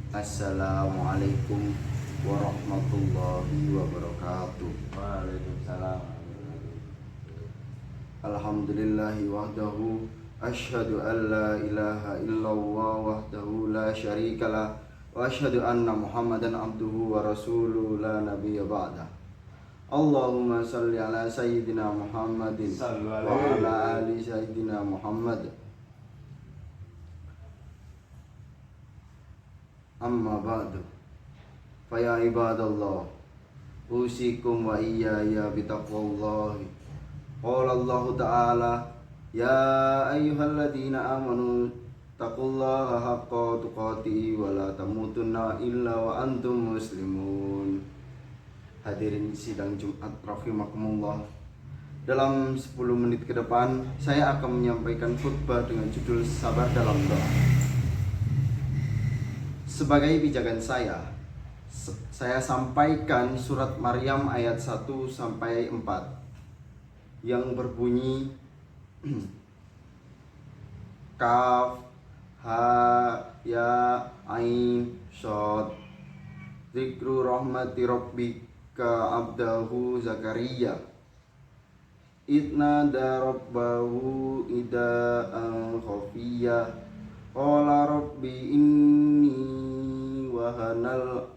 Assalamualaikum warahmatullahi wabarakatuh. Waalaikumsalam. Alhamdulillahi wahdahu asyhadu an la ilaha illallah wahdahu la syarikalah wa asyhadu anna Muhammadan abduhu wa rasuluhu la nabiyya ba'dah. Allahumma salli ala sayyidina Muhammadin Sallu wa alaihi. ala ali sayyidina Muhammad. Amma ba'du. Faya ibadallah, usikum wa iyaya bitaqwallahi. Qala Allah Ta'ala, ya ayyuhalladzina amanu taqullaha haqqa tuqatih wa la tamutunna illa wa antum muslimun. Hadirin sidang Jumat rahimakumullah. Dalam 10 menit ke depan saya akan menyampaikan khutbah dengan judul Sabar dalam Doa. Sebagai pijakan saya sampaikan surat Maryam ayat 1 sampai 4 yang berbunyi Kaf Ha Ya Ain Shad. Zikru rahmati rabbika abdahu Zakaria Idna darabbahu ida'an khafiyya qala rabbi inni wahanal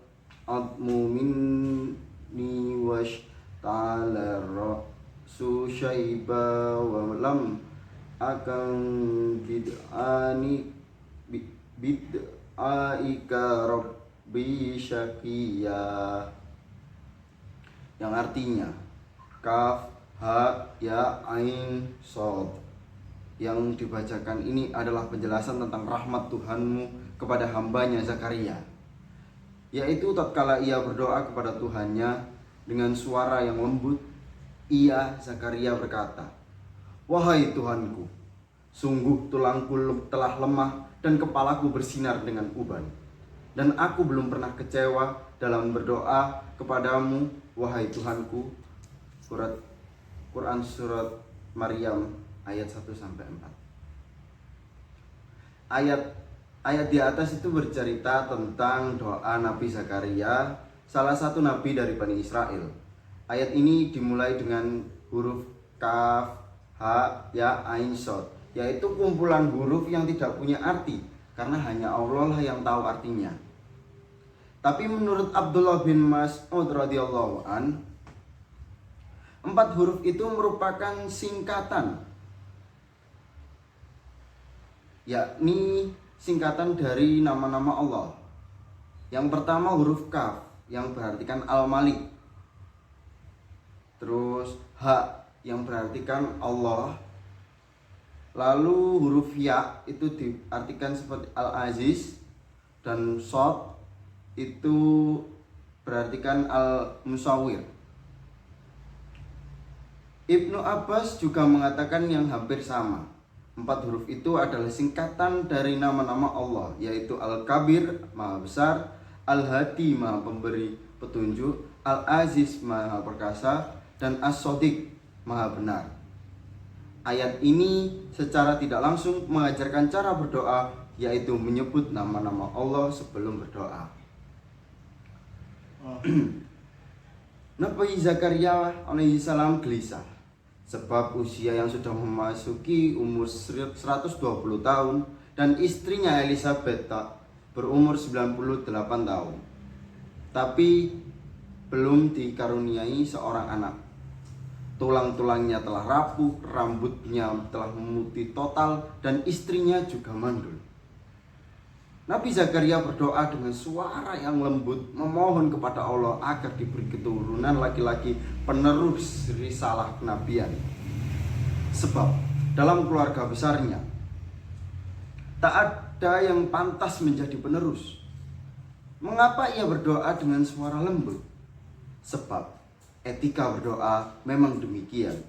admu minni washta'ala ra'su syaiba wa lam akan bid'aika rabbi syakiya, yang artinya Kaf Ha Ya Ain Shad. Yang dibacakan ini adalah penjelasan tentang rahmat Tuhanmu kepada hambanya Zakaria, yaitu tatkala ia berdoa kepada Tuhannya dengan suara yang lembut, ia Zakaria berkata, wahai Tuhanku, sungguh tulangku telah lemah dan kepalaku bersinar dengan uban, dan aku belum pernah kecewa dalam berdoa kepadamu, wahai Tuhanku. Quran surat Maryam ayat 1 sampai 4. Ayat di atas itu bercerita tentang doa Nabi Zakaria, salah satu nabi dari Bani Israel. Ayat ini dimulai dengan huruf Kaf Ha Ya Ain Shad, yaitu kumpulan huruf yang tidak punya arti karena hanya Allah lah yang tahu artinya. Tapi menurut Abdullah bin Mas'ud radhiyallahu an, 4 huruf itu merupakan singkatan, yakni singkatan dari nama-nama Allah. Yang pertama huruf Kaf yang berartikan Al-Malik, terus Ha yang berartikan Allah, lalu huruf Ya itu diartikan seperti Al-Aziz, dan Shad itu berartikan Al-Musawwir. Ibnu Abbas juga mengatakan yang hampir sama. 4 huruf itu adalah singkatan dari nama-nama Allah, yaitu Al-Kabir, Maha Besar, Al-Hadi, Maha Pemberi Petunjuk, Al-Aziz, Maha Perkasa, dan As-Shadiq, Maha Benar. Ayat ini secara tidak langsung mengajarkan cara berdoa, yaitu menyebut nama-nama Allah sebelum berdoa. Nabi Zakaria alaihissalam gelisah sebab usia yang sudah memasuki umur 120 tahun dan istrinya Elizabeth berumur 98 tahun, tapi belum dikaruniai seorang anak. Tulang-tulangnya telah rapuh, rambutnya telah memutih total, dan istrinya juga mandul. Nabi Zakaria berdoa dengan suara yang lembut, memohon kepada Allah agar diberi keturunan laki-laki penerus risalah kenabian. Sebab dalam keluarga besarnya tak ada yang pantas menjadi penerus. Mengapa ia berdoa dengan suara lembut? Sebab etika berdoa memang demikian.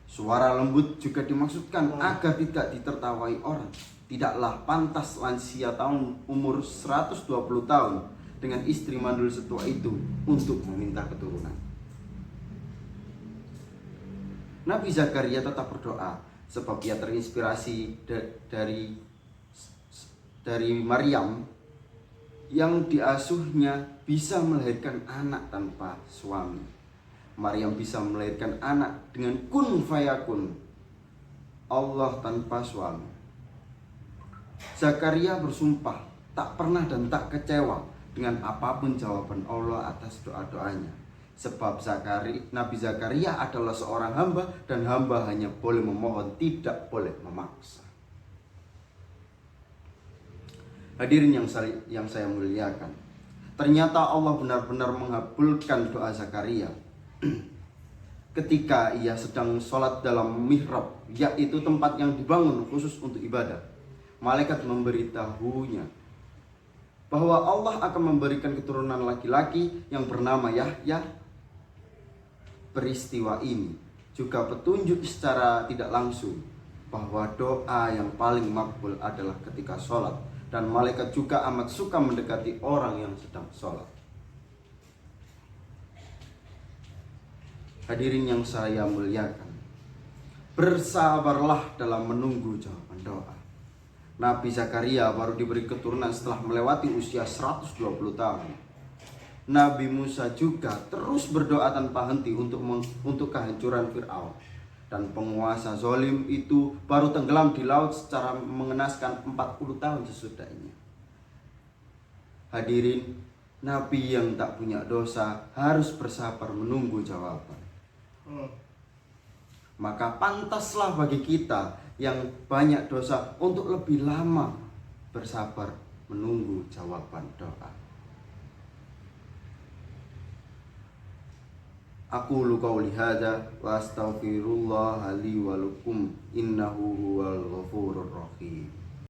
Suara lembut juga dimaksudkan agar tidak ditertawai orang. Tidaklah pantas lansia tahun umur 120 tahun dengan istri mandul setua itu untuk meminta keturunan. Nabi Zakaria tetap berdoa sebab ia terinspirasi dari Maryam yang diasuhnya bisa melahirkan anak tanpa suami. Maryam bisa melahirkan anak dengan kun fayakun, Allah tanpa suami. Zakaria bersumpah tak pernah dan tak kecewa dengan apapun jawaban Allah atas doa-doanya. Sebab Nabi Zakaria adalah seorang hamba, dan hamba hanya boleh memohon, tidak boleh memaksa. Hadirin yang saya muliakan, ternyata Allah benar-benar mengabulkan doa Zakaria ketika ia sedang sholat dalam mihrab, yaitu tempat yang dibangun khusus untuk ibadah. Malaikat memberitahunya bahwa Allah akan memberikan keturunan laki-laki yang bernama Yahya. Peristiwa ini juga petunjuk secara tidak langsung bahwa doa yang paling makbul adalah ketika sholat, dan malaikat juga amat suka mendekati orang yang sedang sholat. Hadirin yang saya muliakan, bersabarlah dalam menunggu jawaban doa. Nabi Zakaria baru diberi keturunan setelah melewati usia 120 tahun. Nabi Musa juga terus berdoa tanpa henti untuk kehancuran Fir'aun, dan penguasa zalim itu baru tenggelam di laut secara mengenaskan 40 tahun sesudahnya. Hadirin, Nabi yang tak punya dosa harus bersabar menunggu jawaban. Maka pantaslah bagi kita yang banyak dosa untuk lebih lama bersabar menunggu jawaban doa. Aqulu qauli hadza wa astaghfirullah li wa lakum innahu huwal ghafurur rahim.